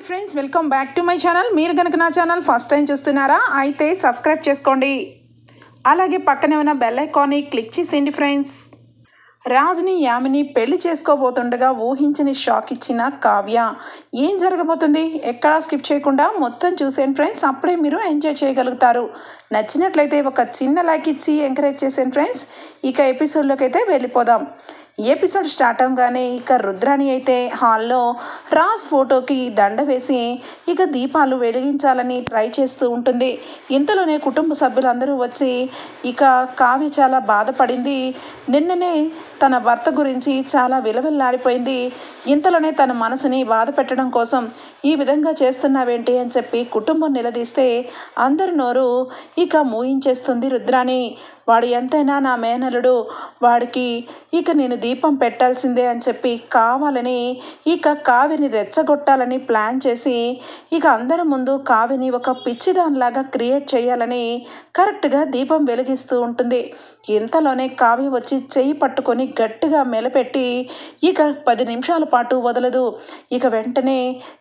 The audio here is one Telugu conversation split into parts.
Hi friends, welcome back to my channel. మీరు కనుక నా ఛానల్ ఫస్ట్ టైం చూస్తున్నారా అయితే సబ్స్క్రైబ్ చేసుకోండి. అలాగే పక్కనే ఉన్న బెల్ ఐకాన్ని క్లిక్ చేసేయండి ఫ్రెండ్స్. రాజ్ని యామిని పెళ్లి చేసుకోబోతుండగా ఊహించని షాక్ ఇచ్చిన కావ్య. ఏం జరగబోతుంది ఎక్కడా స్కిప్ చేయకుండా మొత్తం చూసేయండి ఫ్రెండ్స్. అప్పుడే మీరు ఎంజాయ్ చేయగలుగుతారు. నచ్చినట్లయితే ఒక చిన్న లైక్ ఇచ్చి ఎంకరేజ్ చేసేయండి ఫ్రెండ్స్. ఇక ఎపిసోడ్లోకి అయితే వెళ్ళిపోదాం. ఎపిసోడ్ స్టార్ట్ అవగానే ఇక రుద్రాణి అయితే హాల్లో రాజ్ ఫోటోకి దండ వేసి ఇక దీపాలు వెలిగించాలని ట్రై చేస్తూ ఉంటుంది. ఇంతలోనే కుటుంబ సభ్యులందరూ వచ్చి ఇక కావ్య చాలా బాధపడింది. నిన్ననే తన భర్త గురించి చాలా విలవిల్లాడిపోయింది. ఇంతలోనే తన మనసుని బాధ పెట్టడం కోసం ఈ విధంగా చేస్తున్నావేంటి అని చెప్పి కుటుంబం నిలదీస్తే అందరి నోరు ఇక మూయించేస్తుంది రుద్రాణి. వాడు ఎంతైనా నా మేనలుడు, వాడికి ఇక నేను దీపం పెట్టాల్సిందే అని చెప్పి కావాలని ఇక కావ్యని రెచ్చగొట్టాలని ప్లాన్ చేసి ఇక అందరి ముందు కావ్యని ఒక పిచ్చిదానిలాగా క్రియేట్ చేయాలని కరెక్ట్గా దీపం వెలిగిస్తూ ఉంటుంది. ఇంతలోనే కావ్య వచ్చి చెయ్యి పట్టుకొని గట్టిగా మెలపెట్టి ఇక 10 నిమిషాల పాటు వదలదు. ఇక వెంటనే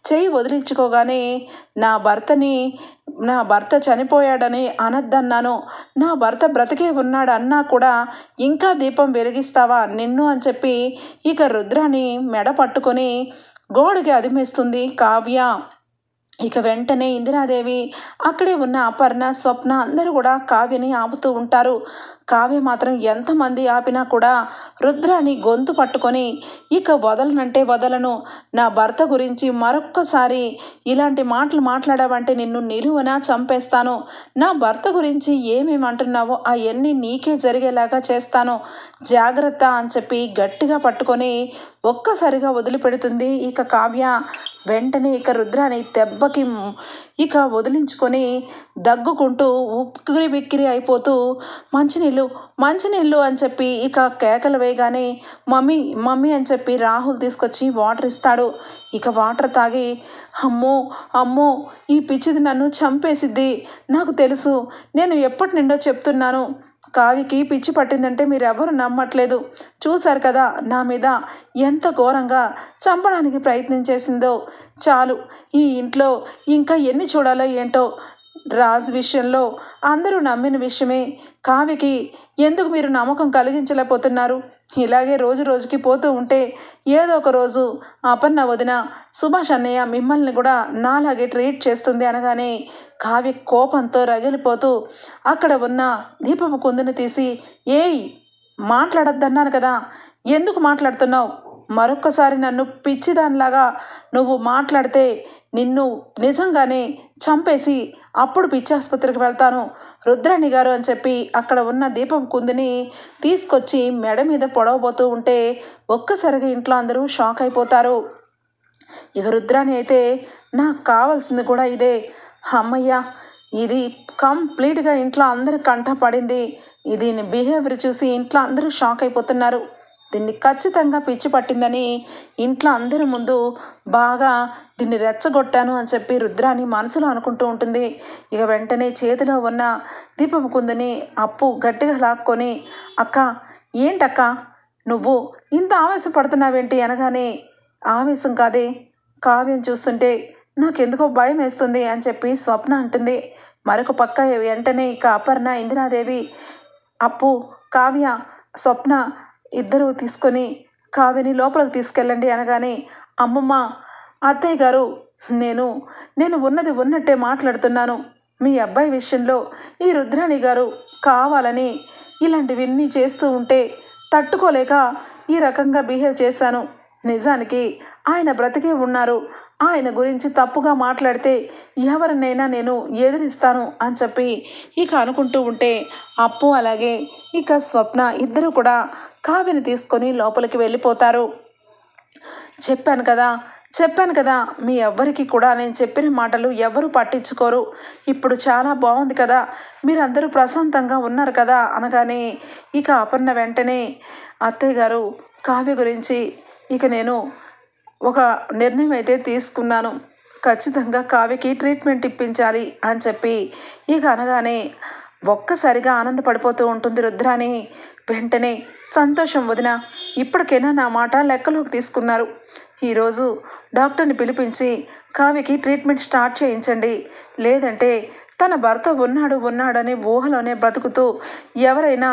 చెయ్యి వదిలించుకోగానే నా భర్త చనిపోయాడని అనద్దన్నాను, నా భర్త బ్రతికే ఉన్నాడు అన్నా కూడా ఇంకా దీపం వెలిగిస్తావా నిన్ను అని చెప్పి ఇక రుద్రాని మెడ పట్టుకొని గోడకి అదిమేస్తుంది కావ్య. ఇక వెంటనే ఇందిరాదేవి, అక్కడే ఉన్న అపర్ణ, స్వప్న అందరూ కూడా కావ్యని ఆపుతూ ఉంటారు. కావ్య మాత్రం ఎంతమంది ఆపినా కూడా రుద్రాని గొంతు పట్టుకొని ఇక వదలనంటే వదలను, నా భర్త గురించి మరొక్కసారి ఇలాంటి మాటలు మాట్లాడావంటే నిన్ను నిలువన చంపేస్తాను, నా భర్త గురించి ఏమేమి అంటున్నావో అవన్నీ నీకే జరిగేలాగా చేస్తాను, జాగ్రత్త అని చెప్పి గట్టిగా పట్టుకొని ఒక్కసారిగా వదిలిపెడుతుంది ఇక కావ్య. వెంటనే ఇక రుద్రాని దెబ్బకి ఇక వదిలించుకొని దగ్గుకుంటూ ఉక్కిరి బిక్కిరి అయిపోతూ మంచినీళ్ళు అని చెప్పి ఇక కేకలు వేయగానే మమ్మీ మమ్మీ అని చెప్పి రాహుల్ తీసుకొచ్చి వాటర్ ఇస్తాడు. ఇక వాటర్ తాగి అమ్మో ఈ పిచ్చిది నన్ను చంపేసిద్ది, నాకు తెలుసు, నేను ఎప్పటి నుండో చెప్తున్నాను, కావికి పిచ్చి పట్టిందంటే మీరెవరు నమ్మట్లేదు, చూశారు కదా నా మీద ఎంత ఘోరంగా చంపడానికి ప్రయత్నం చేసిందో, చాలు ఈ ఇంట్లో ఇంకా ఎన్ని చూడాలో ఏంటో, రాజ్ విషయంలో అందరూ నమ్మిన విషయమే, కావ్యకి ఎందుకు మీరు నమ్మకం కలిగించలేకపోతున్నారు, ఇలాగే రోజు రోజుకి పోతూ ఉంటే ఏదో ఒక రోజు అపర్ణ వదిన, సుభాష్ అన్నయ్య మిమ్మల్ని కూడా నాలాగే ట్రీట్ చేస్తుంది అనగానే కావ్య కోపంతో రగిలిపోతూ అక్కడ ఉన్న దీపపు కుందుని తీసి, ఏయ్ మాట్లాడొద్దన్నాను కదా, ఎందుకు మాట్లాడుతున్నావు, మరొక్కసారి నన్ను పిచ్చిదానిలాగా నువ్వు మాట్లాడితే నిన్ను నిజంగానే చంపేసి అప్పుడు పిచ్చాసుపత్రికి వెళ్తాను, రుద్రాణి గారు అని చెప్పి అక్కడ ఉన్న దీపం కుందిని తీసుకొచ్చి మెడ మీద పొడవబోతూ ఉంటే ఒక్కసారిగా ఇంట్లో అందరూ షాక్ అయిపోతారు. ఇక రుద్రాణి అయితే నాకు కావాల్సింది కూడా ఇదే, అమ్మయ్య ఇది కంప్లీట్గా ఇంట్లో అందరి కంట పడింది, దీని బిహేవియర్ చూసి ఇంట్లో అందరూ షాక్ అయిపోతున్నారు, దీన్ని ఖచ్చితంగా పిచ్చి పట్టిందని ఇంట్లో అందరి ముందు బాగా దీన్ని రెచ్చగొట్టాను అని చెప్పి రుద్రాని మనసులో అనుకుంటూ ఉంటుంది. ఇక వెంటనే చేతిలో ఉన్న దీపం కుందని అప్పు గట్టిగా లాక్కొని, అక్క ఏంటక్క నువ్వు ఇంత ఆవేశపడుతున్నావేంటి అనగానే, ఆవేశం కాదే, కావ్యం చూస్తుంటే నాకెందుకో భయం వేస్తుంది అని చెప్పి స్వప్న అంటుంది. మరొక పక్క వెంటనే ఇక అపర్ణ, ఇందిరాదేవి, అప్పు, కావ్య, స్వప్న ఇద్దరూ తీసుకొని కావ్యని లోపలికి తీసుకెళ్ళండి అనగానే, అమ్మమ్మ అత్తయ్య గారు నేను ఉన్నది ఉన్నట్టే మాట్లాడుతున్నాను, మీ అబ్బాయి విషయంలో ఈ రుద్రాణి గారు కావాలని ఇలాంటివన్నీ చేస్తూ ఉంటే తట్టుకోలేక ఈ రకంగా బిహేవ్ చేశాను, నిజానికి ఆయన బ్రతికే ఉన్నారు, ఆయన గురించి తప్పుగా మాట్లాడితే ఎవరినైనా నేను ఎదిరిస్తాను అని చెప్పి ఇక అనుకుంటూ ఉంటే అప్పు అలాగే ఇక స్వప్న ఇద్దరు కూడా కావ్యని తీసుకొని లోపలికి వెళ్ళిపోతారు. చెప్పాను కదా మీ ఎవ్వరికి కూడా నేను చెప్పిన మాటలు ఎవరు పట్టించుకోరు, ఇప్పుడు చాలా బాగుంది కదా, మీరందరూ ప్రశాంతంగా ఉన్నారు కదా అనగానే ఇక అపర్ణ వెంటనే, అత్తయ్య గారు కావ్య గురించి ఇక నేను ఒక నిర్ణయం అయితే తీసుకున్నాను, ఖచ్చితంగా కావ్యకి ట్రీట్మెంట్ ఇప్పించాలి అని చెప్పి ఇక అనగానే ఒక్కసారిగా ఆనందపడిపోతూ ఉంటుంది రుద్రాని. వెంటనే సంతోషం వదిన, ఇప్పటికైనా నా మాట లెక్కలోకి తీసుకున్నారు, ఈరోజు డాక్టర్ని పిలిపించి కావ్యకి ట్రీట్మెంట్ స్టార్ట్ చేయించండి, లేదంటే తన భర్త ఉన్నాడని ఊహలోనే బ్రతుకుతూ ఎవరైనా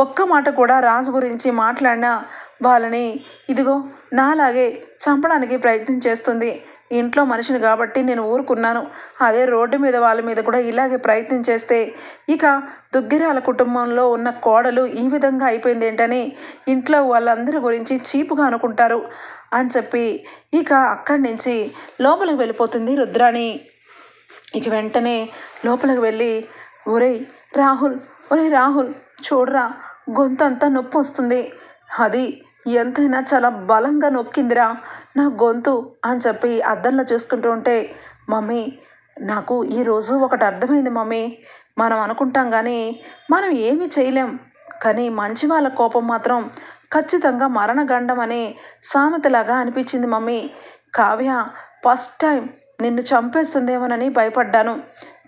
ఒక్క మాట కూడా రాజు గురించి మాట్లాడినా వాళ్ళని ఇదిగో నాలాగే చంపడానికి ప్రయత్నం చేస్తుంది. ఇంట్లో మనిషిని కాబట్టి నేను ఊరుకున్నాను. అదే రోడ్డు మీద వాళ్ళ మీద కూడా ఇలాగే ప్రయత్నం చేస్తే ఇక దుగ్గిరాల కుటుంబంలో ఉన్న కోడలు ఈ విధంగా అయిపోయింది ఏంటని ఇంట్లో వాళ్ళందరి గురించి చీపుగా అనుకుంటారు అని చెప్పి ఇక అక్కడి నుంచి లోపలికి వెళ్ళిపోతుంది రుద్రాణి. ఇక వెంటనే లోపలికి వెళ్ళి ఒరేయ్ రాహుల్ చూడరా, గొంతంతా నొప్పి వస్తుంది, అది ఎంతైనా చాలా బలంగా నొక్కిందిరా నా గొంతు అని చెప్పి అద్దంలో చూసుకుంటూ ఉంటే, మమ్మీ నాకు ఈరోజు ఒకటి అర్థమైంది మమ్మీ, మనం అనుకుంటాం కానీ మనం ఏమీ చేయలేం, కానీ మంచి వాళ్ళ కోపం మాత్రం ఖచ్చితంగా మరణగండం అనే సామెతలాగా అనిపించింది మమ్మీ. కావ్య ఫస్ట్ టైం నిన్ను చంపేస్తుందేమోనని భయపడ్డాను.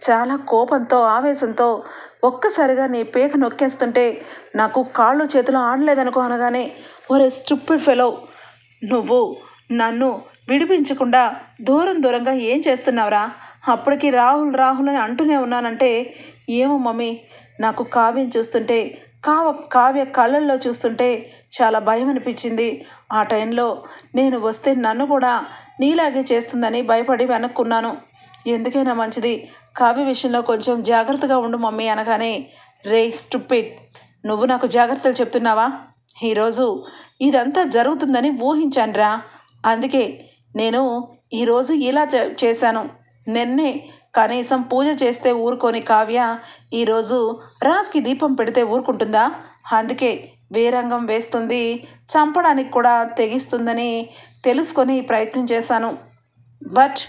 చాలా కోపంతో ఆవేశంతో ఒక్కసారిగా నీ పేక నొక్కేస్తుంటే నాకు కాళ్ళు చేతులు ఆడలేదనుకో అనగానే, ఒరే స్టూపిడ్ ఫెలో, నువ్వు నన్ను విడిపించకుండా దూరంగా ఏం చేస్తున్నావురా? అప్పటికి రాహుల్ అని అంటూనే ఉన్నానంటే ఏమో మమ్మీ, నాకు కావ్యం చూస్తుంటే కావ్య కళ్ళల్లో చూస్తుంటే చాలా భయం అనిపించింది. ఆ టైంలో నేను వస్తే నన్ను కూడా నీలాగే చేస్తుందని భయపడి వెనక్కున్నాను. ఎందుకైనా మంచిది కావ్య విషయంలో కొంచెం జాగ్రత్తగా ఉండు మమ్మీ అనగానే, రే స్టూపిడ్, నువ్వు నాకు జాగ్రత్తలు చెప్తున్నావా? ఈరోజు ఇదంతా జరుగుతుందని ఊహించానురా, అందుకే నేను ఈరోజు ఇలా చేశాను. నిన్నే కనీసం పూజ చేస్తే ఊరుకొని కావ్య ఈరోజు రాజ్కి దీపం పెడితే ఊరుకుంటుందా? అందుకే వేరంగం వేస్తుంది, చంపడానికి కూడా తెగిస్తుందని తెలుసుకొని ప్రయత్నం చేశాను. బట్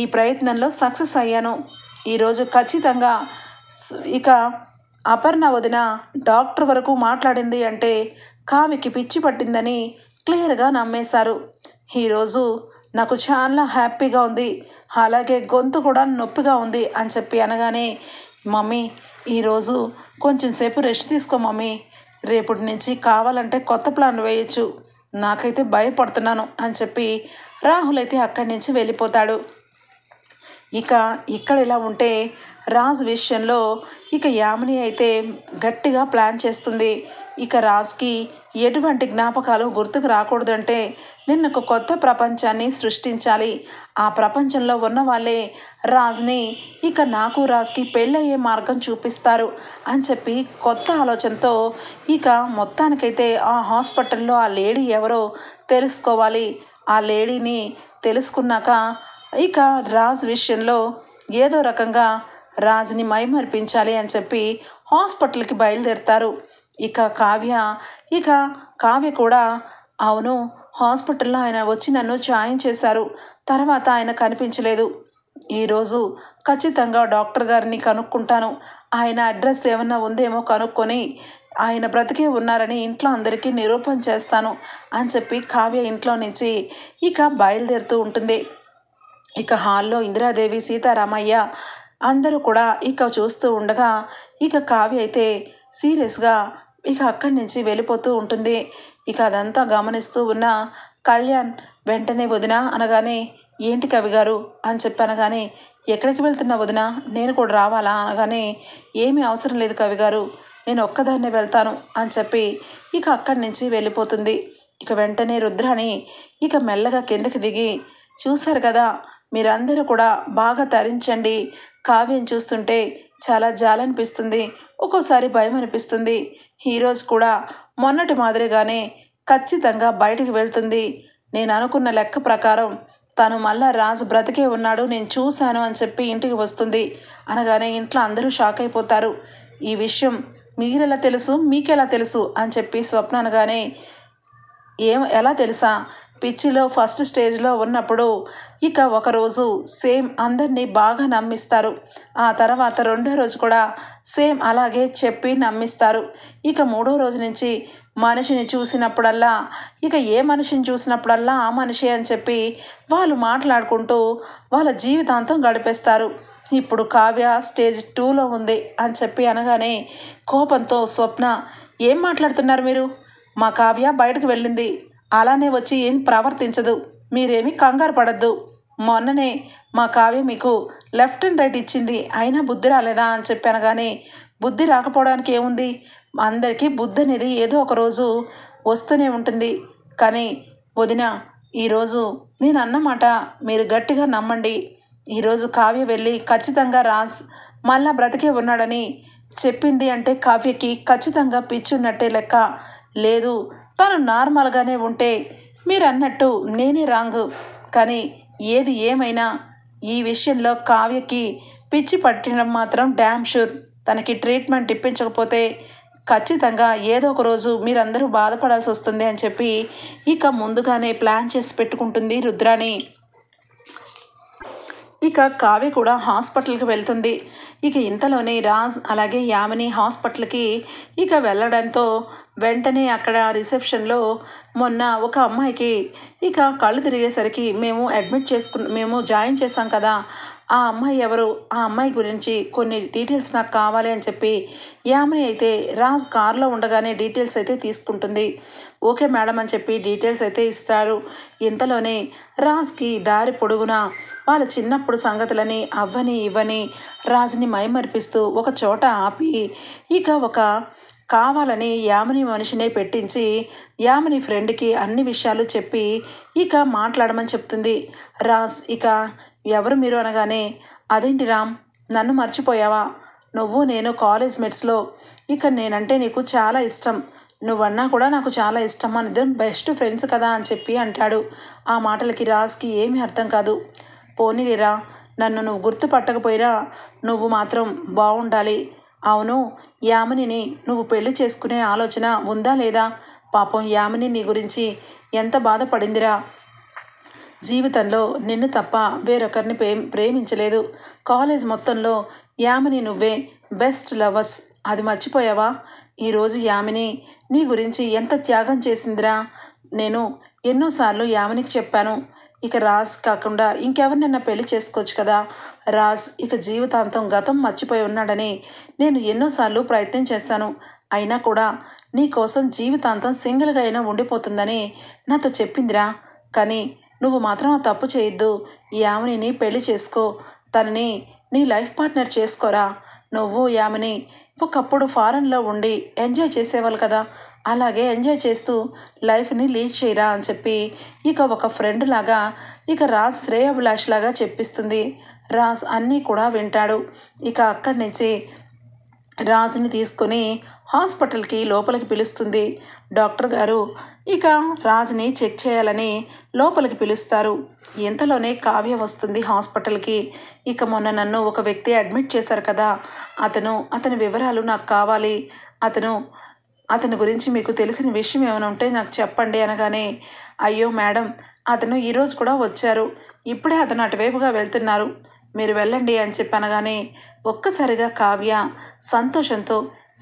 ఈ ప్రయత్నంలో సక్సెస్ అయ్యాను. ఈరోజు ఖచ్చితంగా ఇక అపర్ణ వదిన డాక్టర్ వరకు మాట్లాడింది అంటే కావ్యకి పిచ్చి పట్టిందని క్లియర్గా నమ్మేశారు. ఈరోజు నాకు చాలా హ్యాపీగా ఉంది, అలాగే గొంతు కూడా నొప్పిగా ఉంది అని చెప్పి అనగానే, మమ్మీ ఈరోజు కొంచెం సేపు రెస్ట్ తీసుకో మమ్మీ, రేపటి నుంచి కావాలంటే కొత్త ప్లాన్ వేయచ్చు, నాకైతే భయపడుతున్నాను అని చెప్పి రాహుల్ అయితే అక్కడి నుంచి వెళ్ళిపోతాడు. ఇక ఇక్కడ ఇలా ఉంటే రాజ్ విషయంలో ఇక యామిని అయితే గట్టిగా ప్లాన్ చేస్తుంది. ఇక రాజ్కి ఎటువంటి జ్ఞాపకాలు గుర్తుకు రాకూడదంటే నిన్న ఒక కొత్త ప్రపంచాన్ని సృష్టించాలి. ఆ ప్రపంచంలో ఉన్న వాళ్ళే రాజ్ని ఇక నాకు రాజ్కి పెళ్ళయ్యే మార్గం చూపిస్తారు అని చెప్పి కొత్త ఆలోచనతో ఇక మొత్తానికైతే ఆ హాస్పిటల్లో ఆ లేడీ ఎవరో తెలుసుకోవాలి. ఆ లేడీని తెలుసుకున్నాక ఇక రాజ్ విషయంలో ఏదో రకంగా రాజ్ని మైమర్పించాలి అని చెప్పి హాస్పిటల్కి బయలుదేరుతారు. ఇక కావ్య కూడా అవును, హాస్పిటల్లో ఆయన వచ్చి నన్ను జాయిన్ చేశారు, తర్వాత ఆయన కనిపించలేదు, ఈరోజు ఖచ్చితంగా డాక్టర్ గారిని కనుక్కుంటాను, ఆయన అడ్రస్ ఏమన్నా ఉందేమో కనుక్కొని ఆయన బ్రతికే ఉన్నారని ఇంట్లో అందరికీ నిరూపణ చేస్తాను అని చెప్పి కావ్య ఇంట్లో నుంచి ఇక బయలుదేరుతూ ఉంటుంది. ఇక హాల్లో ఇందిరాదేవి, సీతారామయ్య అందరూ కూడా ఇక చూస్తూ ఉండగా ఇక కావ్య అయితే సీరియస్గా ఇక అక్కడి నుంచి వెళ్ళిపోతూ ఉంటుంది. ఇక అదంతా గమనిస్తూ ఉన్న కళ్యాణ్ వెంటనే వదిన అనగానే, ఏంటి కవి గారు అని చెప్పి అనగానే, ఎక్కడికి వెళ్తున్నా వదిన, నేను కూడా రావాలా అనగానే, ఏమీ అవసరం లేదు కవి గారు, నేను ఒక్కదాన్నే వెళ్తాను అని చెప్పి ఇక అక్కడి నుంచి వెళ్ళిపోతుంది. ఇక వెంటనే రుద్రాణి ఇక మెల్లగా కిందకి దిగి, చూశారు కదా మీరందరూ కూడా బాగా తరించండి, కావ్యం చూస్తుంటే చాలా జాలనిపిస్తుంది, ఒక్కోసారి భయం అనిపిస్తుంది, ఈరోజు కూడా మొన్నటి మాదిరిగానే ఖచ్చితంగా బయటికి వెళ్తుంది, నేను అనుకున్న లెక్క ప్రకారం తను మళ్ళా రాజు బ్రతికే ఉన్నాడు, నేను చూశాను అని చెప్పి ఇంటికి వస్తుంది అనగానే ఇంట్లో అందరూ షాక్ అయిపోతారు. ఈ విషయం మీరెలా తెలుసు, మీకెలా తెలుసు అని చెప్పి స్వప్న అనగానే, ఎలా తెలుసా, పిచ్చిలో ఫస్ట్ స్టేజ్లో ఉన్నప్పుడు ఇక ఒకరోజు సేమ్ అందరినీ బాగా నమ్మిస్తారు, ఆ తర్వాత రెండో రోజు కూడా సేమ్ అలాగే చెప్పి నమ్మిస్తారు, ఇక మూడో రోజు నుంచి మనిషిని చూసినప్పుడల్లా ఇక ఏ మనిషిని చూసినప్పుడల్లా ఆ మనిషి అని చెప్పి వాళ్ళు మాట్లాడుకుంటూ వాళ్ళ జీవితాంతం గడిపేస్తారు. ఇప్పుడు కావ్య స్టేజ్ 2లో ఉంది అని చెప్పి అనగానే కోపంతో స్వప్న, ఏం మాట్లాడుతున్నారు మీరు, మా కావ్య బయటకు వెళ్ళింది, అలానే వచ్చి ఏం ప్రవర్తించదు, మీరేమీ కంగారు పడద్దు, మొన్ననే మా కావ్య మీకు లెఫ్ట్ అండ్ రైట్ ఇచ్చింది, అయినా బుద్ధి రాలేదా అని చెప్పాను. కానీ బుద్ధి రాకపోవడానికి ఏముంది, అందరికీ బుద్ధి అనేది ఏదో ఒక రోజు వస్తూనే ఉంటుంది. కానీ వదిన, ఈరోజు నేను అన్నమాట మీరు గట్టిగా నమ్మండి. ఈరోజు కావ్య వెళ్ళి ఖచ్చితంగా రాజ్ మళ్ళా బ్రతికే ఉన్నాడని చెప్పింది అంటే కావ్యకి ఖచ్చితంగా పిచ్చున్నట్టే లెక్క. లేదు, తను నార్మల్గానే ఉంటే మీరు అన్నట్టు నేనే రాంగ్. కానీ ఏది ఏమైనా ఈ విషయంలో కావ్యకి పిచ్చి పట్టడం మాత్రం డ్యామ్ షూర్. తనకి ట్రీట్మెంట్ ఇప్పించకపోతే ఖచ్చితంగా ఏదో ఒక రోజు మీరందరూ బాధపడాల్సి వస్తుంది అని చెప్పి ఇక ముందుగానే ప్లాన్ చేసి పెట్టుకుంటుంది రుద్రాణి. ఇక కావ్య కూడా హాస్పిటల్కి వెళ్తుంది. ఇక ఇంతలోనే రాజ్ అలాగే యామిని హాస్పిటల్కి ఇక వెళ్ళడంతో వెంటనే అక్కడ రిసెప్షన్లో మొన్న ఒక అమ్మాయికి ఇక కళ్ళు తిరిగేసరికి మేము జాయిన్ చేసాం కదా, ఆ అమ్మాయి ఎవరు, ఆ అమ్మాయి గురించి కొన్ని డీటెయిల్స్ నాకు కావాలి అని చెప్పి యామిని అయితే రాజ్ కార్లో ఉండగానే డీటెయిల్స్ అయితే తీసుకుంటుంది. ఓకే మేడం అని చెప్పి డీటెయిల్స్ అయితే ఇస్తారు. ఇంతలోనే రాజ్కి దారి పొడుగునా వాళ్ళ చిన్నప్పుడు సంగతులని అవ్వని ఇవ్వని రాజుని మైమరిపిస్తూ ఒక చోట ఆపి ఇక ఒక కావాలని యామిని మనిషినే పెట్టించి యామిని ఫ్రెండ్కి అన్ని విషయాలు చెప్పి ఇక మాట్లాడమని చెప్తుంది. రాజ్ ఇక ఎవరు మీరు అనగానే, అదేంటి రామ్, నన్ను మర్చిపోయావా, నువ్వు నేను కాలేజ్ మేట్స్లో, ఇక నేనంటే నీకు చాలా ఇష్టం, నువ్వన్నా కూడా నాకు చాలా ఇష్టం, మన ఇద్దరం బెస్ట్ ఫ్రెండ్స్ కదా అని చెప్పి అంటాడు. ఆ మాటలకి రాజ్కి ఏమీ అర్థం కాదు. పోనీరా, నన్ను నువ్వు గుర్తుపట్టకపోయినా నువ్వు మాత్రం బాగుండాలి. అవును, యామినిని నువ్వు పెళ్లి చేసుకునే ఆలోచన ఉందా లేదా? పాపం యామిని నీ గురించి ఎంత బాధపడిందిరా. జీవితంలో నిన్ను తప్ప వేరొకరిని ప్రేమించలేదు. కాలేజ్ మొత్తంలో యామిని నువ్వే బెస్ట్ లవర్స్, అది మర్చిపోయావా? ఈరోజు యామిని నీ గురించి ఎంత త్యాగం చేసిందిరా. నేను ఎన్నోసార్లు యామినికి చెప్పాను, ఇక రాజ్ కాకుండా ఇంకెవరినైనా పెళ్లి చేసుకోవచ్చు కదా. రాజ్ ఇక జీవితాంతం గతం మర్చిపోయి ఉన్నాడని నేను ఎన్నోసార్లు ప్రయత్నం చేశాను. అయినా కూడా నీ కోసం జీవితాంతం సింగిల్గా అయినా ఉండిపోతుందని నాతో చెప్పిందిరా. కానీ నువ్వు మాత్రం ఆ తప్పు చేయొద్దు. యామినిని పెళ్లి చేసుకో, తనని నీ లైఫ్ పార్ట్నర్ చేసుకోరా. నువ్వు యామిని ఒకప్పుడు ఫారెన్లో ఉండి ఎంజాయ్ చేసేవాళ్ళు కదా, అలాగే ఎంజాయ్ చేస్తూ లైఫ్ని లీడ్ చేయరా అని చెప్పి ఇక ఒక ఫ్రెండ్ లాగా ఇక రాజ్ శ్రేయాభిలాష్ లాగా చెప్పిస్తుంది. రాజ్ అన్నీ కూడా వింటాడు. ఇక అక్కడి నుంచి రాజుని తీసుకొని హాస్పిటల్కి లోపలికి పిలుస్తుంది. డాక్టర్ గారు ఇక రాజుని చెక్ చేయాలని లోపలికి పిలుస్తారు. ఇంతలోనే కావ్య వస్తుంది హాస్పిటల్కి. ఇక మొన్న నన్ను ఒక వ్యక్తి అడ్మిట్ చేశారు కదా, అతని వివరాలు నాకు కావాలి, అతని గురించి మీకు తెలిసిన విషయం ఏమైనా ఉంటే నాకు చెప్పండి అనగానే, అయ్యో మేడం, అతను ఈరోజు కూడా వచ్చారు, ఇప్పుడే అతను అటువైపుగా వెళ్తున్నారు, మీరు వెళ్ళండి అని చెప్పి అనగానే ఒక్కసారిగా కావ్య సంతోషంతో,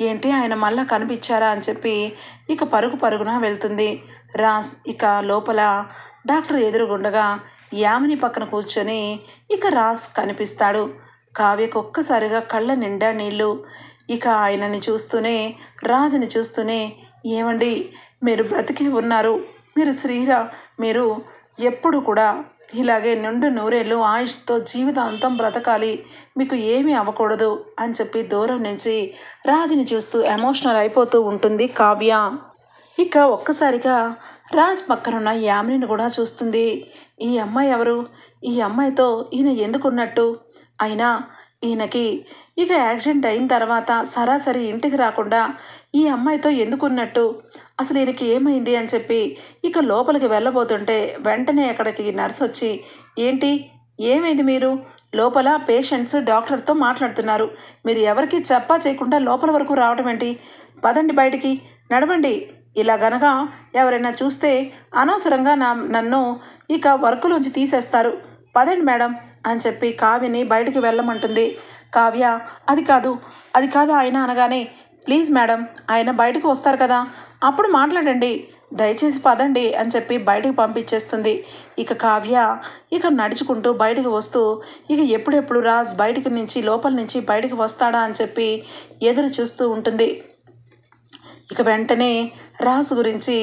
ఏంటి ఆయన మళ్ళా కనిపించారా అని చెప్పి ఇక పరుగున వెళ్తుంది. రాజ్ ఇక లోపల డాక్టర్ ఎదురుగుండగా యామిని పక్కన కూర్చొని ఇక రాజ్ కనిపిస్తాడు. కావ్యకు ఒక్కసారిగా కళ్ళ నిండా నీళ్ళు. ఇక ఆయనని చూస్తూనే రాజుని చూస్తూనే, ఏమండి, మీరు బ్రతికి ఉన్నారు, మీరు ఎప్పుడు కూడా ఇలాగే నిండు నూరేళ్ళు ఆయుష్తో జీవితాంతం బ్రతకాలి, మీకు ఏమీ అవ్వకూడదు అని చెప్పి దూరం నుంచి రాజుని చూస్తూ ఎమోషనల్ అయిపోతూ ఉంటుంది కావ్య. ఇక ఒక్కసారిగా రాజ్ పక్కనున్న యామినిని కూడా చూస్తుంది. ఈ అమ్మాయి ఎవరు, ఈ అమ్మాయితో ఈయన ఎందుకున్నట్టు, అయినా ఈయనకి ఇక యాక్సిడెంట్ అయిన తర్వాత సరాసరి ఇంటికి రాకుండా ఈ అమ్మాయితో ఎందుకున్నట్టు, అసలు ఈయనకి ఏమైంది అని చెప్పి ఇక లోపలికి వెళ్ళబోతుంటే వెంటనే అక్కడికి నర్స్ వచ్చి, ఏంటి ఏమైంది, మీరు లోపల పేషెంట్స్ డాక్టర్తో మాట్లాడుతున్నారు, మీరు ఎవరికి చెప్పా చేయకుండా లోపల వరకు రావడం ఏంటి, పదండి బయటికి, నడవండి, ఇలా గనక ఎవరైనా చూస్తే అనవసరంగా నన్ను ఇక వర్కులోంచి తీసేస్తారు, పదండి మేడం అని చెప్పి కావ్యని బయటికి వెళ్ళమంటుంది. కావ్య అది కాదు ఆయన అనగానే, ప్లీజ్ మేడం, ఆయన బయటకు వస్తారు కదా, అప్పుడు మాట్లాడండి, దయచేసి పదండి అని చెప్పి బయటికి పంపించేస్తుంది. ఇక కావ్య ఇక నడుచుకుంటూ బయటికి వస్తూ ఇక ఎప్పుడెప్పుడు రాజ్ లోపల నుంచి బయటికి వస్తాడా అని చెప్పి ఎదురు చూస్తూ ఉంటుంది. ఇక వెంటనే రాజ్ గురించి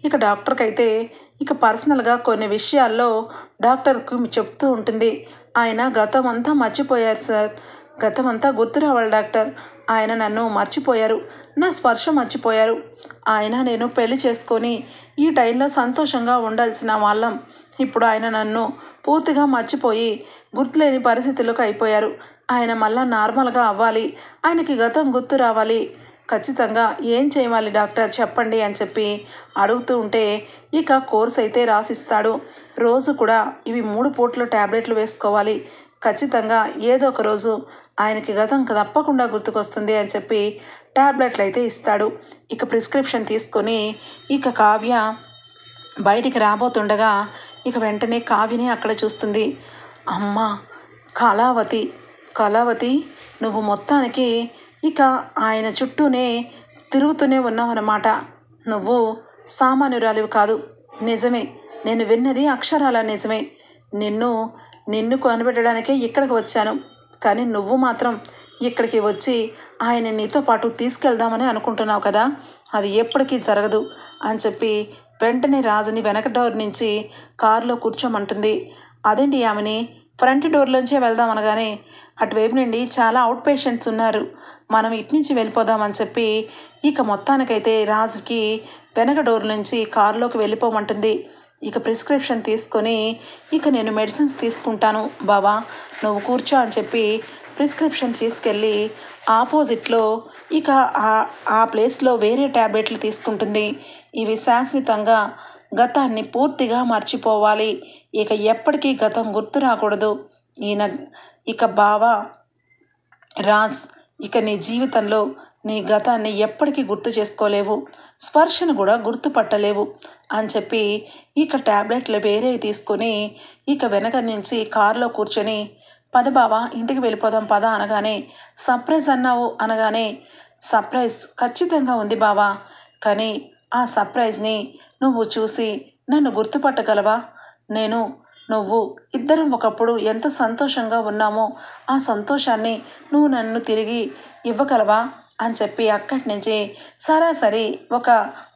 ఇక డాక్టర్కి అయితే ఇక పర్సనల్గా కొన్ని విషయాల్లో డాక్టర్కు చెప్తూ ఉంటుంది. ఆయన గతం అంతా మర్చిపోయారు సార్, గతం అంతా గుర్తు రావాలి డాక్టర్. ఆయన నన్ను మర్చిపోయారు, నా స్పర్శ మర్చిపోయారు. ఆయన నేను పెళ్లి చేసుకొని ఈ టైంలో సంతోషంగా ఉండాల్సిన వాళ్ళం. ఇప్పుడు ఆయన నన్ను పూర్తిగా మర్చిపోయి గుర్తులేని పరిస్థితులకు అయిపోయారు. ఆయన మళ్ళా నార్మల్గా అవ్వాలి, ఆయనకి గతం గుర్తు రావాలి. ఖచ్చితంగా ఏం చేయాలి డాక్టర్ చెప్పండి అని చెప్పి అడుగుతూ ఉంటే ఇక కోర్స్ అయితే రాసిస్తాడు. రోజు కూడా ఇవి 3 పూట్ల ట్యాబ్లెట్లు వేసుకోవాలి. ఖచ్చితంగా ఏదో ఒక రోజు ఆయనకి గతం తప్పకుండా గుర్తుకొస్తుంది అని చెప్పి ట్యాబ్లెట్లు అయితే ఇస్తాడు. ఇక ప్రిస్క్రిప్షన్ తీసుకొని ఇక కావ్య బయటికి రాబోతుండగా ఇక వెంటనే కావ్యని అక్కడ చూస్తుంది. అమ్మ కళావతి, కళావతి నువ్వు మొత్తానికి ఇక ఆయన చుట్టూనే తిరుగుతూనే ఉన్నావన్నమాట. నువ్వు సామాన్యురాలివి కాదు. నిజమే, నేను విన్నది అక్షరాల నిజమే. నిన్ను కనిపెట్టడానికే ఇక్కడికి వచ్చాను. కానీ నువ్వు మాత్రం ఇక్కడికి వచ్చి ఆయన నీతో పాటు తీసుకెళ్దామని అనుకుంటున్నావు కదా, అది ఎప్పటికీ జరగదు అని చెప్పి వెంటనే రాజుని వెనక డోర్ నుంచి కారులో కూర్చోమంటుంది. అదేంటి ఆమెని ఫ్రంట్ డోర్లోంచే వెళ్దాం అనగానే అటువైపు నుండి చాలా అవుట్ పేషెంట్స్ ఉన్నారు, మనం ఇటు నుంచి వెళ్ళిపోదామని చెప్పి ఇక మొత్తానికైతే రాజుకి వెనక డోర్ నుంచి కారులోకి వెళ్ళిపోమంటుంది. ఇక ప్రిస్క్రిప్షన్ తీసుకొని ఇక నేను మెడిసిన్స్ తీసుకుంటాను బాబా, నువ్వు కూర్చో అని చెప్పి ప్రిస్క్రిప్షన్ తీసుకెళ్ళి ఆపోజిట్లో ఇక ఆ ప్లేస్లో వేరే ట్యాబ్లెట్లు తీసుకుంటుంది. ఇవి శాశ్వతంగా గతాన్ని పూర్తిగా మర్చిపోవాలి, ఇక ఎప్పటికీ గతం గుర్తు రాకూడదు. ఇక బావా రాజ్, ఇక నీ జీవితంలో నీ గతాన్ని ఎప్పటికీ గుర్తు చేసుకోలేవు, స్పర్శను కూడా గుర్తుపట్టలేవు అని చెప్పి ఇక ట్యాబ్లెట్లు వేరే తీసుకొని ఇక వెనక నుంచి కారులో కూర్చొని పద బావా ఇంటికి వెళ్ళిపోదాం పద అనగానే సర్ప్రైజ్ అన్నావు అనగానే సర్ప్రైజ్ ఖచ్చితంగా ఉంది బావా, కానీ ఆ సర్ప్రైజ్ని నువ్వు చూసి నన్ను గుర్తుపట్టగలవా? నువ్వు ఇద్దరం ఒకప్పుడు ఎంత సంతోషంగా ఉన్నామో ఆ సంతోషాన్ని నువ్వు నన్ను తిరిగి ఇవ్వగలవా అని చెప్పి అక్కడి నుంచి సరాసరి ఒక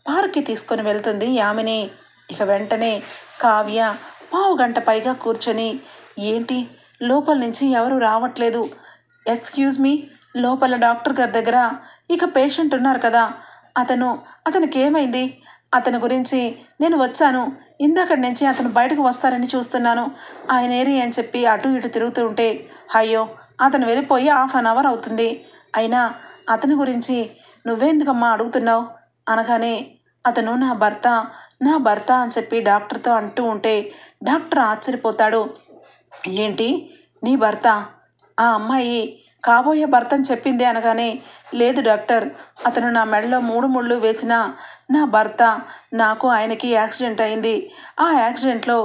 పార్క్కి తీసుకొని వెళ్తుంది యామిని. ఇక వెంటనే కావ్య 1/2 గంట పైగా కూర్చొని ఏంటి లోపల నుంచి ఎవరు రావట్లేదు, ఎక్స్క్యూజ్ మీ, లోపల డాక్టర్ గారి దగ్గర ఇక పేషెంట్ ఉన్నారు కదా, అతనికి ఏమైంది, అతని గురించి నేను వచ్చాను, ఇందాకటి నుంచి అతను బయటకు వస్తారని చూస్తున్నాను, ఆయన ఏరి అని చెప్పి అటు ఇటు తిరుగుతూ ఉంటే అయ్యో అతను వెళ్ళిపోయి 1/2 అవర్ అవుతుంది, అయినా అతని గురించి నువ్వెందుకమ్మా అడుగుతున్నావు అనగానే అతను నా భర్త అని చెప్పి డాక్టర్తో అంటూ ఉంటే డాక్టర్ ఆశ్చర్యపోతాడు. ఏంటి నీ భర్త, ఆ అమ్మాయి కాబోయే భర్త అని చెప్పింది అనగానే లేదు డాక్టర్, అతను నా మెడలో 3 ముళ్ళు వేసిన నా భర్త, నాకు ఆయనకి యాక్సిడెంట్ అయింది, ఆ యాక్సిడెంట్లో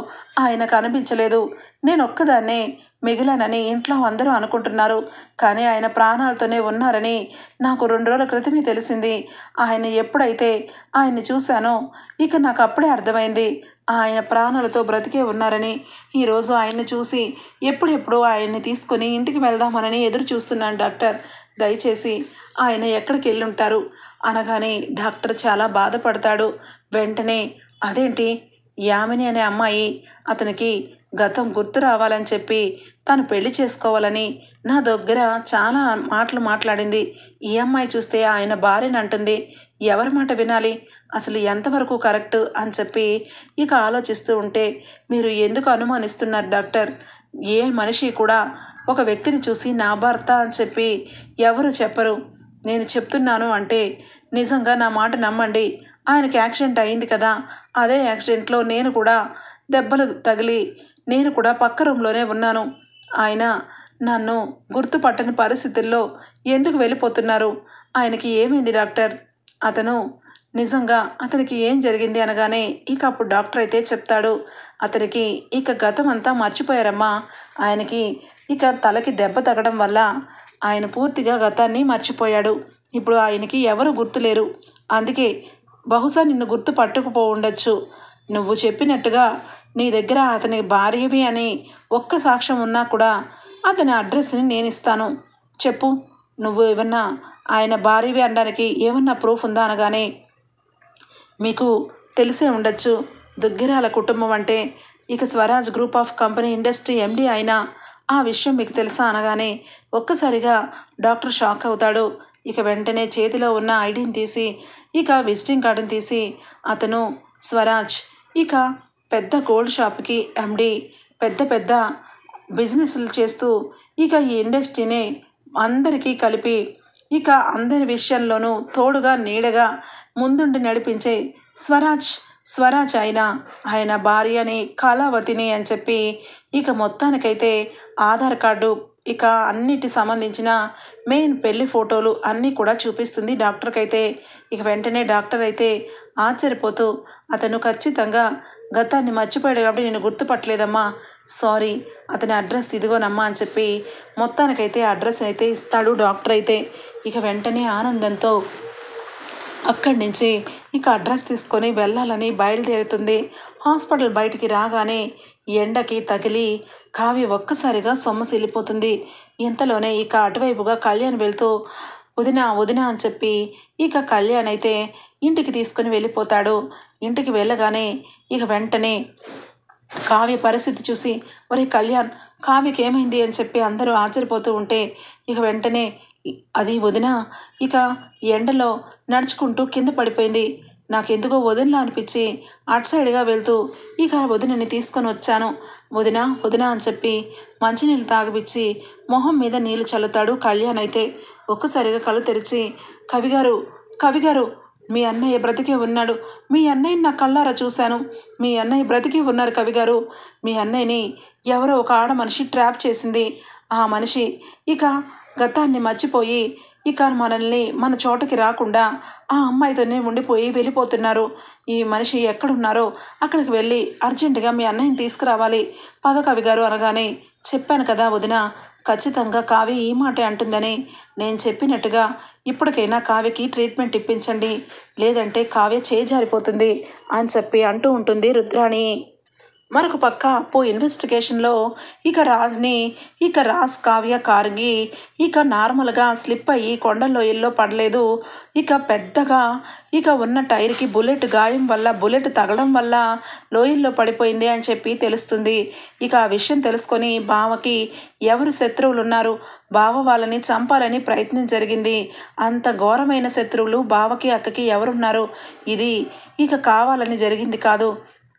ఆయన కనిపించలేదు, నేను ఒక్కదాన్నే మిగిలానని ఇంట్లో అందరూ అనుకుంటున్నారు, కానీ ఆయన ప్రాణాలతోనే ఉన్నారని నాకు 2 రోజుల క్రితమే తెలిసింది. ఎప్పుడైతే ఆయన్ని చూశానో ఇక నాకు అప్పుడే అర్థమైంది ఆయన ప్రాణాలతో బ్రతికే ఉన్నారని. ఈరోజు ఆయన్ని చూసి ఎప్పుడెప్పుడు ఆయన్ని తీసుకొని ఇంటికి వెళ్దామని ఎదురు చూస్తున్నాను డాక్టర్, దయచేసి ఆయన ఎక్కడికి వెళ్ళుంటారు అనగానే డాక్టర్ చాలా బాధపడతాడు. వెంటనే అదేంటి యామిని అనే అమ్మాయి అతనికి గతం గుర్తు రావాలని చెప్పి తను పెళ్లి చేసుకోవాలని నా దగ్గర చాలా మాటలు మాట్లాడింది, ఈ అమ్మాయి చూస్తే ఆయన భార్యని అంటుంది, ఎవరి మాట వినాలి, అసలు ఎంతవరకు కరెక్ట్ అని చెప్పి ఇక ఆలోచిస్తూ ఉంటే మీరు ఎందుకు అనుమానిస్తున్నారు డాక్టర్, ఏ మనిషి కూడా ఒక వ్యక్తిని చూసి నా భర్త అని చెప్పి ఎవరు చెప్పరు, నేను చెప్తున్నాను అంటే నిజంగా నా మాట నమ్మండి, ఆయనకి యాక్సిడెంట్ అయింది కదా, అదే యాక్సిడెంట్లో నేను కూడా దెబ్బలు తగిలి నేను కూడా పక్క రూమ్లోనే ఉన్నాను, ఆయన నన్ను గుర్తుపట్టని పరిస్థితుల్లో ఎందుకు వెళ్ళిపోతున్నారు, ఆయనకి ఏమైంది డాక్టర్, అతనికి ఏం జరిగింది అనగానే ఇక అప్పుడు డాక్టర్ అయితే చెప్తాడు, అతనికి ఇక గతం అంతా మర్చిపోయారమ్మా, ఆయనకి ఇక తలకి దెబ్బ తగ్గడం వల్ల ఆయన పూర్తిగా గతాన్ని మర్చిపోయాడు, ఇప్పుడు ఆయనకి ఎవరు గుర్తులేరు, అందుకే బహుశా నిన్ను గుర్తు పట్టుకుపో ఉండొచ్చు, నువ్వు చెప్పినట్టుగా నీ దగ్గర అతని భార్యవి అని ఒక్క సాక్ష్యం ఉన్నా కూడా అతని అడ్రస్ని నేను ఇస్తాను, చెప్పు, నువ్వు ఏమన్నా ఆయన భార్యవి అనడానికి ఏమన్నా ప్రూఫ్ ఉందా అనగానే మీకు తెలిసే ఉండొచ్చు, దుగ్గిరాల కుటుంబం అంటే ఇక Swaraj group of company industry MD అయినా ఆ విషయం మీకు తెలుసా అనగానే ఒక్కసారిగా డాక్టర్ షాక్ అవుతాడు. ఇక వెంటనే చేతిలో ఉన్న ఐడిని తీసి ఇక విజిటింగ్ కార్డుని తీసి అతను స్వరాజ్ ఇక పెద్ద గోల్డ్ షాప్కి ఎండి, పెద్ద పెద్ద బిజినెస్లు చేస్తూ ఇక ఈ ఇండస్ట్రీని అందరికీ కలిపి ఇక అందరి విషయంలోనూ తోడుగా నీడగా ముందుండి నడిపించే స్వరాజ్ ఆయన భార్యని కళావతిని అని చెప్పి ఇక మొత్తానికైతే ఆధార్ కార్డు ఇక అన్నిటి సంబంధించిన మెయిన్ పెళ్లి ఫోటోలు అన్నీ కూడా చూపిస్తుంది డాక్టర్కి అయితే. ఇక వెంటనే డాక్టర్ అయితే ఆశ్చర్యపోతూ అతను ఖచ్చితంగా గతాన్ని మర్చిపోయాడు కాబట్టి నేను గుర్తుపట్టలేదమ్మా, సారీ, అతని అడ్రస్ ఇదిగోనమ్మా అని చెప్పి మొత్తానికైతే అడ్రస్ అయితే ఇస్తాడు డాక్టర్ అయితే. ఇక వెంటనే ఆనందంతో అక్కడి నుంచి ఇక అడ్రస్ తీసుకొని వెళ్ళాలని బయలుదేరుతుంది. హాస్పిటల్ బయటికి రాగానే ఎండకి తగిలి కావ్య ఒక్కసారిగా సొమ్మసిల్లిపోతుంది. ఇంతలోనే ఇక అటువైపుగా కళ్యాణ్ వెళ్తూ వదినా వదినా అని చెప్పి ఇక కళ్యాణ్ అయితే ఇంటికి తీసుకుని వెళ్ళిపోతాడు. ఇంటికి వెళ్ళగానే ఇక వెంటనే కావ్య పరిస్థితి చూసి ఒరే కళ్యాణ్, కావ్యకి ఏమైంది అని చెప్పి అందరూ ఆశ్చర్యపోతూ ఉంటే ఇక వెంటనే అది వదిన ఇక ఎండలో నడుచుకుంటూ కింద పడిపోయింది, నాకెందుకో వదినలా అనిపించి అటు సైడ్గా వెళ్తూ ఇక వదినని తీసుకొని వచ్చాను, వదిన వదిన అని చెప్పి మంచినీళ్ళు తాగిపిచ్చి మొహం మీద నీళ్లు చల్లుతాడు కళ్యాణ్ అయితే. ఒక్కసారిగా కళ్ళు తెరిచి కవిగారు మీ అన్నయ్య బ్రతికే ఉన్నాడు, మీ అన్నయ్యని నా కళ్ళారా చూశాను, మీ అన్నయ్య బ్రతికే ఉన్నారు కవిగారు, మీ అన్నయ్యని ఎవరో ఒక ఆడ మనిషి ట్రాప్ చేసింది, ఆ మనిషి ఇక గతాన్ని మర్చిపోయి ఇక మనల్ని మన చోటకి రాకుండా ఆ అమ్మాయితోనే ఉండిపోయి వెళ్ళిపోతున్నారు, ఈ మనిషి ఎక్కడున్నారో అక్కడికి వెళ్ళి అర్జెంటుగా మీ అన్నయ్యని తీసుకురావాలి పద కవిగారు అనగానే చెప్పాను కదా వదిన, ఖచ్చితంగా కావ్య ఈ మాటే అంటుందని, నేను చెప్పినట్టుగా ఇప్పటికైనా కావ్యకి ట్రీట్మెంట్ ఇప్పించండి, లేదంటే కావ్య చేజారిపోతుంది అని చెప్పి అంటూ ఉంటుంది రుద్రాణి. మరొక పక్క అప్పు ఇన్వెస్టిగేషన్లో ఇక రాజ్ కావ్య కారుకి ఇక నార్మల్గా స్లిప్ అయ్యి కొండలోయల్లో పడలేదు, ఇక పెద్దగా ఇక ఉన్న టైర్కి బుల్లెట్ గాయం వల్ల బుల్లెట్ తగలడం వల్ల లోయల్లో పడిపోయింది అని చెప్పి తెలుస్తుంది. ఇక ఆ విషయం తెలుసుకొని బావకి ఎవరు శత్రువులు ఉన్నారు, బావ వాళ్ళని చంపాలని ప్రయత్నం జరిగింది, అంత ఘోరమైన శత్రువులు బావకి అక్కకి ఎవరున్నారు, ఇది ఇక కావాలని జరిగింది కాదు,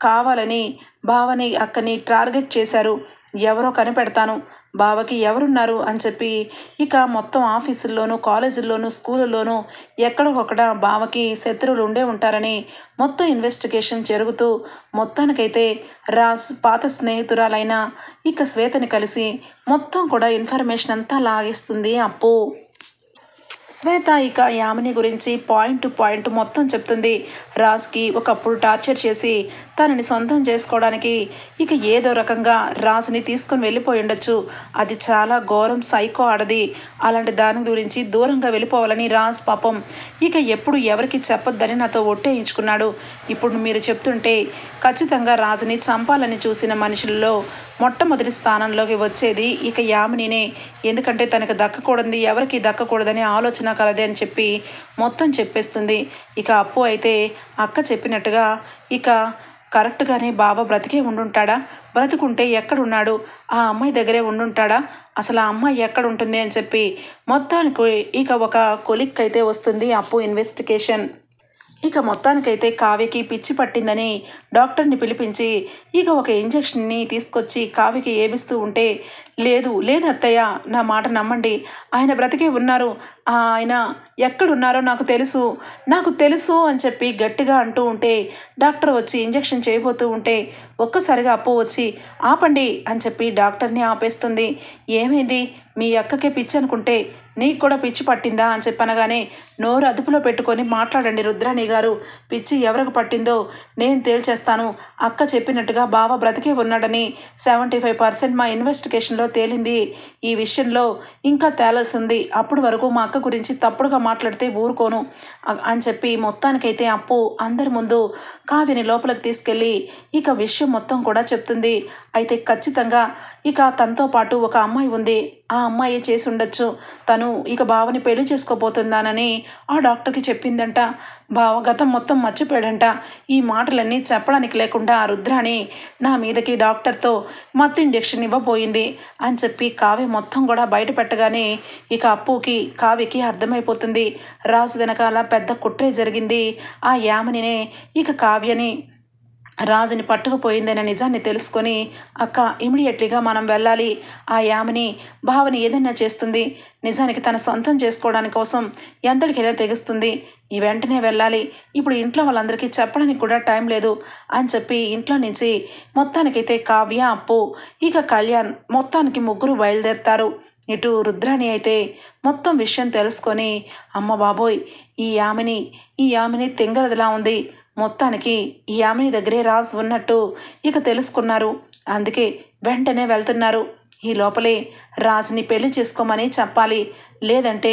కావాలని బావని అక్కని టార్గెట్ చేశారు, ఎవరో కనిపెడతాను, బావకి ఎవరున్నారు అని చెప్పి ఇక మొత్తం ఆఫీసుల్లోనూ కాలేజీల్లోనూ స్కూళ్ళలోనూ ఎక్కడికొక్కడ బావకి శత్రువులు ఉండే ఉంటారని మొత్తం ఇన్వెస్టిగేషన్ జరుగుతూ మొత్తానికైతే రాజ్ పాత స్నేహితురాలైన ఇక శ్వేతని కలిసి మొత్తం కూడా ఇన్ఫర్మేషన్ అంతా లాగేస్తుంది అప్పు. శ్వేత ఇక యామిని గురించి పాయింట్ టు పాయింట్ మొత్తం చెప్తుంది. రాజ్కి ఒకప్పుడు టార్చర్ చేసి తనని సొంతం చేసుకోవడానికి ఇక ఏదో రకంగా రాజ్ని తీసుకొని వెళ్ళిపోయి ఉండొచ్చు, అది చాలా ఘోరం, సైకో ఆడది, అలాంటి దాని గురించి దూరంగా వెళ్ళిపోవాలని రాజ్ పాపం ఇక ఎప్పుడు ఎవరికి చెప్పొద్దని నాతో ఒట్టేయించుకున్నాడు. ఇప్పుడు మీరు చెప్తుంటే ఖచ్చితంగా రాజుని చంపాలని చూసిన మనుషుల్లో మొట్టమొదటి స్థానంలోకి వచ్చేది ఇక యామినినే, ఎందుకంటే తనకు దక్కకూడదు, ఎవరికి దక్కకూడదని ఆలోచన కలదే అని చెప్పి మొత్తం చెప్పేస్తుంది. ఇక అప్పు అయితే అక్క చెప్పినట్టుగా ఇక కరెక్ట్గానే బావ బ్రతికే ఉండుంటాడా, బ్రతుకుంటే ఎక్కడున్నాడు, ఆ అమ్మాయి దగ్గరే ఉండుంటాడా, అసలు ఆ అమ్మాయి ఎక్కడ ఉంటుంది అని చెప్పి మొత్తానికి ఇక ఒక కొలిక్ అయితే వస్తుంది అప్పు ఇన్వెస్టిగేషన్. ఇక మొత్తానికైతే కావ్యకి పిచ్చి పట్టిందని డాక్టర్ని పిలిపించి ఇక ఒక ఇంజెక్షన్ని తీసుకొచ్చి కావ్యకి ఏపిస్తూ ఉంటే లేదు లేదు అత్తయ్య, నా మాట నమ్మండి, ఆయన బ్రతికే ఉన్నారు, ఆయన ఎక్కడున్నారో నాకు తెలుసు అని చెప్పి గట్టిగా అంటూ ఉంటే డాక్టర్ వచ్చి ఇంజెక్షన్ చేయబోతూ ఉంటే ఒక్కసారిగా అప్పు వచ్చి ఆపండి అని చెప్పి డాక్టర్ని ఆపేస్తుంది. ఏమైంది, మీ అక్కకే పిచ్చి అనుకుంటే నీకు కూడా పిచ్చి పట్టిందా అని చెప్పనగానే నోరు అదుపులో పెట్టుకొని మాట్లాడండి రుద్రాణి గారు, పిచ్చి ఎవరికి పట్టిందో నేను తేల్చేస్తాను, అక్క చెప్పినట్టుగా బావ బ్రతికే ఉన్నాడని 75% మా ఇన్వెస్టిగేషన్లో తేలింది, ఈ విషయంలో ఇంకా తేలాల్సి ఉంది, అప్పుడు వరకు మా అక్క గురించి తప్పుడుగా మాట్లాడితే ఊరుకోను అని చెప్పి మొత్తానికైతే అప్పు అందరి ముందు కావ్యని లోపలికి తీసుకెళ్ళి ఇక విషయం మొత్తం కూడా చెప్తుంది. అయితే ఖచ్చితంగా ఇక తనతో పాటు ఒక అమ్మాయి ఉంది, ఆ అమ్మాయి చేసి ఉండొచ్చు, తను ఇక బావని పెళ్లి చేసుకోబోతుందానని ఆ డాక్టర్కి చెప్పిందంట. బావ గతం మొత్తం మర్చిపోయాడంట. ఈ మాటలన్నీ చెప్పడానికి లేకుండా రుద్రాణి నా మీదకి డాక్టర్తో మత్తు ఇంజెక్షన్ ఇవ్వబోయింది అని చెప్పి కావ్య మొత్తం కూడా బయట పెట్టగానే ఇక అప్పుకి కావ్యకి అర్థమైపోతుంది, రాజు వెనకాల పెద్ద కుట్రే జరిగింది. ఆ యామినినే ఇక కావ్యని రాజుని పట్టుకుపోయిందనే నిజాన్ని తెలుసుకొని, అక్క ఇమీడియట్లీగా మనం వెళ్ళాలి, ఆ యామిని భావని ఏదైనా చేస్తుంది, నిజానికి తన సొంతం చేసుకోవడానికి కోసం ఎంతటికైనా తెగిస్తుంది, ఈ వెంటనే వెళ్ళాలి, ఇప్పుడు ఇంట్లో వాళ్ళందరికీ చెప్పడానికి కూడా టైం లేదు అని చెప్పి ఇంట్లో నుంచి మొత్తానికైతే కావ్య, అప్పు, ఇక కళ్యాణ్ మొత్తానికి ముగ్గురు బయలుదేరుతారు. ఇటు రుద్రాణి అయితే మొత్తం విషయం తెలుసుకొని, అమ్మ బాబోయ్ ఈ యామిని తెంగరదిలా ఉంది, మొత్తానికి ఈ యామిని దగ్గరే రాజు ఉన్నట్టు ఇక తెలుసుకున్నారు. అందుకే వెంటనే వెళ్తున్నారు. ఈ లోపలే రాజుని పెళ్లి చేసుకోమని చెప్పాలి, లేదంటే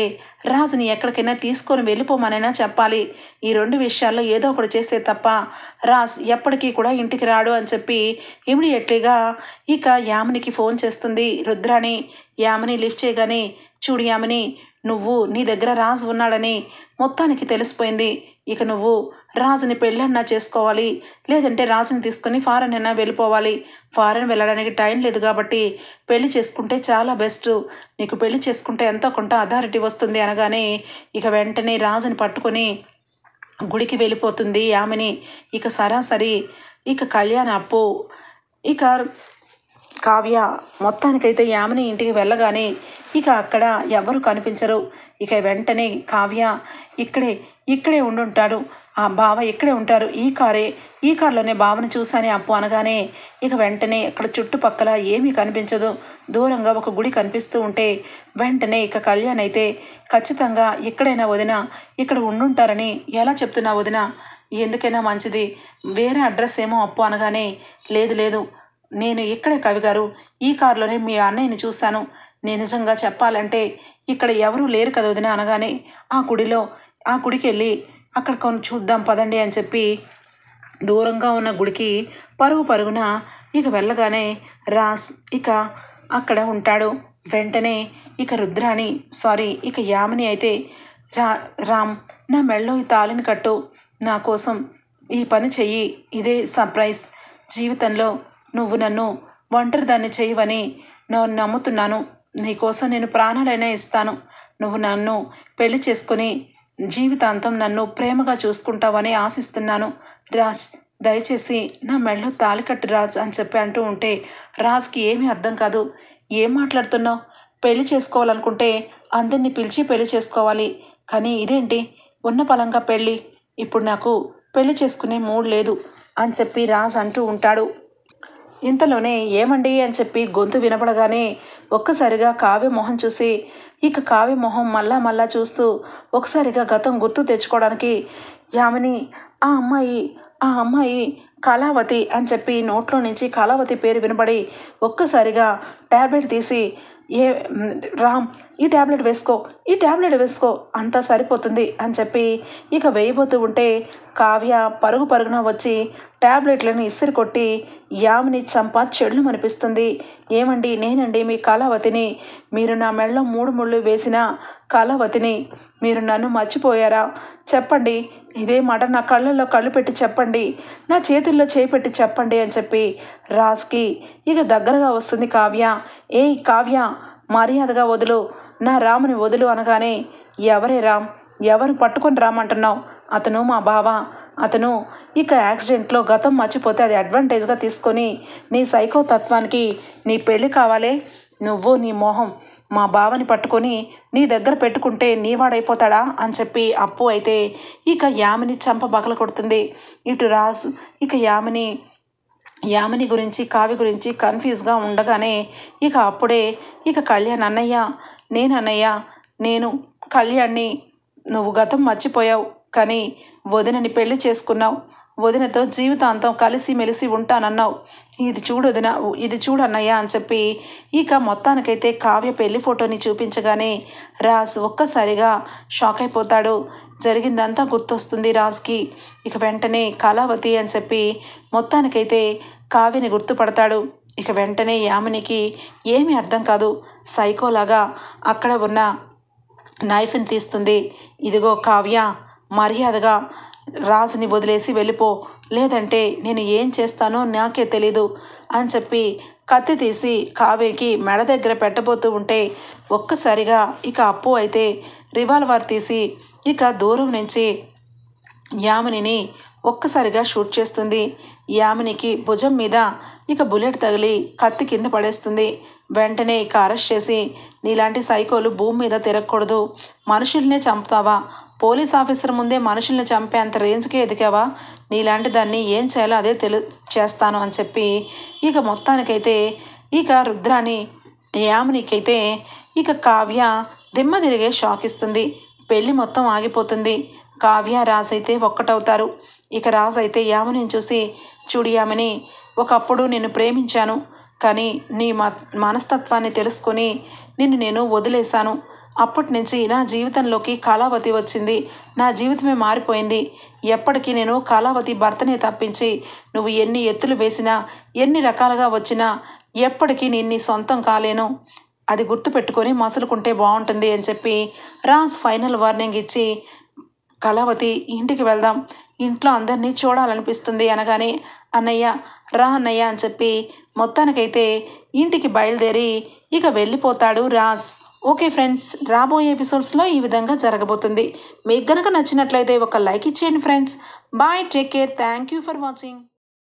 రాజుని ఎక్కడికైనా తీసుకొని వెళ్ళిపోమనైనా చెప్పాలి. ఈ 2 విషయాల్లో ఏదో ఒకటి చేస్తే తప్ప రాజ్ ఎప్పటికీ కూడా ఇంటికి రాడు అని చెప్పి ఇమీడియట్లీగా ఇక యామినికి ఫోన్ చేస్తుంది రుద్రాణి. యామిని లిఫ్ట్ చేయగానే, చూడు యామిని, నువ్వు నీ దగ్గర రాజు ఉన్నాడని మొత్తానికి తెలిసిపోయింది, ఇక నువ్వు రాజుని పెళ్ళన్నా చేసుకోవాలి, లేదంటే రాజుని తీసుకొని ఫారెన్ అయినా వెళ్ళిపోవాలి. ఫారెన్ వెళ్ళడానికి టైం లేదు కాబట్టి పెళ్లి చేసుకుంటే చాలా బెస్ట్, నీకు పెళ్లి చేసుకుంటే ఎంతో కొంత అథారిటీ వస్తుంది అనగానే ఇక వెంటనే రాజుని పట్టుకొని గుడికి వెళ్ళిపోతుంది యామిని. ఇక సరాసరి ఇక కళ్యాణ్, అప్పు, ఇక కావ్య మొత్తానికైతే యామిని ఇంటికి వెళ్ళగానే ఇక అక్కడ ఎవరు కనిపించరు. ఇక వెంటనే కావ్య ఇక్కడే ఉండుంటాడు, ఆ బావ ఇక్కడే ఉంటారు, ఈ కారులోనే బావను చూసానే అప్పు అనగానే ఇక వెంటనే అక్కడ చుట్టుపక్కల ఏమీ కనిపించదు. దూరంగా ఒక గుడి కనిపిస్తూ ఉంటే వెంటనే ఇక కళ్యాణ్ అయితే, ఖచ్చితంగా ఎక్కడైనా వదిన ఇక్కడ ఉండుంటారని ఎలా చెప్తున్నా వదిన, ఎందుకైనా మంచిది, వేరే అడ్రస్ ఏమో అప్పు అనగానే, లేదు నేను ఇక్కడే కవిగారు, ఈ కారులోనే మీ అన్నయ్యని చూశాను, నేను నిజంగా చెప్పాలంటే ఇక్కడ ఎవరూ లేరు కదా వదిన అనగానే, ఆ గుడికి వెళ్ళి అక్కడ కొన్ని చూద్దాం పదండి అని చెప్పి దూరంగా ఉన్న గుడికి పరుగున ఇక వెళ్ళగానే రాజ్ ఇక అక్కడ ఉంటాడు. వెంటనే ఇక రుద్రాణి ఇక యామిని అయితే, రామ్ నా మెళ్ళో ఈ తాళిని కట్టు, నా కోసం ఈ పని చెయ్యి, ఇదే సర్ప్రైజ్, జీవితంలో నువ్వు నన్ను ఒంటరిదాన్ని చేయవని నేను నమ్ముతున్నాను, నీకోసం నేను ప్రాణాలైనా ఇస్తాను, నువ్వు నన్ను పెళ్లి చేసుకొని జీవితాంతం నన్ను ప్రేమగా చూసుకుంటావని ఆశిస్తున్నాను రాజ్, దయచేసి నా మెడలో తాళి కట్టు రాజ్ అని చెప్పి అంటూ ఉంటే రాజ్కి ఏమీ అర్థం కాదు. ఏం మాట్లాడుతున్నావు, పెళ్లి చేసుకోవాలనుకుంటే అందరినీ పిలిచి పెళ్లి చేసుకోవాలి, కానీ ఇదేంటి ఉన్న పలంగా పెళ్ళి, ఇప్పుడు నాకు పెళ్లి చేసుకునే మూడ్ లేదు అని చెప్పి రాజ్ అంటూ ఉంటాడు. ఇంతలోనే ఏమండి అని చెప్పి గొంతు వినపడగానే ఒక్కసారిగా కావ్య మొహం చూసి ఇక కావ్య మొహం మళ్ళా చూస్తూ ఒకసారిగా గతం గుర్తు తెచ్చుకోవడానికి, యామిని ఆ అమ్మాయి కళావతి అని చెప్పి నోట్లో నుంచి కళావతి పేరు వినబడి ఒక్కసారిగా ట్యాబ్లెట్ తీసి, రామ్ ఈ ట్యాబ్లెట్ వేసుకో అంతా సరిపోతుంది అని చెప్పి ఇక వేయబోతూ ఉంటే కావ్య పరుగున వచ్చి ట్యాబ్లెట్లను ఇసిరి కొట్టి యామిని చంప చెడులు అనిపిస్తుంది. ఏమండి, నేనండి మీ కళావతిని, మీరు నా మెడలో 3 ముళ్ళు వేసిన కళావతిని, మీరు నన్ను మర్చిపోయారా చెప్పండి, ఇదే మాట నా కళ్ళల్లో కళ్ళు పెట్టి చెప్పండి, నా చేతుల్లో చేయి పెట్టి చెప్పండి అని చెప్పి రాజ్కి ఇక దగ్గరగా వస్తుంది కావ్య. ఏయ్ కావ్య, మర్యాదగా వదులు, నా రాముని వదులు అనగానే, ఎవరే రామ్, ఎవరు పట్టుకొని రామంటున్నావు, అతను మా బావ, అతను ఇక యాక్సిడెంట్లో గతం మర్చిపోతే అది అడ్వాంటేజ్గా తీసుకొని నీ సైకో తత్వానికి నీ పెళ్ళి కావాలే, నువ్వు నీ మోహం మా బావని పట్టుకొని నీ దగ్గర పెట్టుకుంటే నీవాడైపోతాడా అని చెప్పి అప్పు అయితే ఇక యామిని చంప బగల కొడుతుంది. ఇటు రాజ్ ఇక యామిని గురించి కావ్య గురించి కన్ఫ్యూజ్గా ఉండగానే ఇక అప్పుడే ఇక కళ్యాణ్, అన్నయ్య నేను కళ్యాణ్ని, నువ్వు గతం మర్చిపోయావు కానీ వదినని పెళ్లి చేసుకున్నావు, వదినతో జీవితాంతం కలిసి మెలిసి ఉంటానన్నావు, ఇది చూడు అన్నయ్య అని చెప్పి ఇక మొత్తానికైతే కావ్య పెళ్లి ఫోటోని చూపించగానే రాజ్ ఒక్కసారిగా షాక్ అయిపోతాడు. జరిగిందంతా గుర్తొస్తుంది రాజ్కి. ఇక వెంటనే కళావతి అని చెప్పి మొత్తానికైతే కావ్యని గుర్తుపడతాడు. ఇక వెంటనే యామినికి ఏమీ అర్థం కాదు. సైకోలాగా అక్కడ ఉన్న నైఫ్ని తీస్తుంది. ఇదిగో కావ్య, మర్యాదగా రాజుని వదిలేసి వెళ్ళిపో, లేదంటే నేను ఏం చేస్తానో నాకే తెలీదు అని చెప్పి కత్తి తీసి కావ్యకి మెడ దగ్గర పెట్టబోతూ ఉంటే ఒక్కసారిగా ఇక అప్పు అయితే రివాల్వర్ తీసి ఇక దూరం నుంచి యామినిని ఒక్కసారిగా షూట్ చేస్తుంది. యామినికి భుజం మీద ఇక బుల్లెట్ తగిలి కత్తి కింద పడేస్తుంది. వెంటనే ఇక అరెస్ట్ చేసి, నీలాంటి సైకోలు భూమి మీద తిరగకూడదు, మనుషుల్నే చంపుతావా, పోలీస్ ఆఫీసర్ ముందే మనుషుల్ని చంపే అంత రేంజ్కే ఎదిగావా, నీలాంటి దాన్ని ఏం చేయాలో అదే చేస్తాను అని చెప్పి ఇక మొత్తానికైతే ఇక రుద్రాని యామినికైతే ఇక కావ్య దిమ్మ తిరిగే షాక్ ఇస్తుంది. పెళ్ళి మొత్తం ఆగిపోతుంది. కావ్య రాజ్ అయితే ఒక్కటవుతారు. ఇక రాజ్ అయితే యామినిని చూసి, చూడు యామిని, ఒకప్పుడు నిన్ను ప్రేమించాను, కానీ నీ మనస్తత్వాన్ని తెలుసుకొని నిన్ను నేను వదిలేశాను. అప్పటి నుంచి నా జీవితంలోకి కళావతి వచ్చింది. నా జీవితమే మారిపోయింది. ఎప్పటికీ నేను కళావతి భర్తనే తప్పించి నువ్వు ఎన్ని ఎత్తులు వేసినా ఎన్ని రకాలుగా వచ్చినా ఎప్పటికీ నిన్ను సొంతం కాలేను. అది గుర్తుపెట్టుకొని మసులుకుంటే బాగుంటుంది అని చెప్పి రాజ్ ఫైనల్ వార్నింగ్ ఇచ్చి, కళావతి ఇంటికి వెళ్దాం, ఇంట్లో అందరినీ చూడాలనిపిస్తుంది అనగానే, అన్నయ్య రా అన్నయ్య అని చెప్పి మొత్తానికైతే ఇంటికి బయలుదేరి ఇక వెళ్ళిపోతాడు రాజ్. ఓకే ఫ్రెండ్స్, రాబోయే ఎపిసోడ్స్లో ఈ విధంగా జరగబోతుంది. మీకు గనక నచ్చినట్లయితే ఒక లైక్ ఇచ్చేయండి friends. Bye, take care, thank you for watching.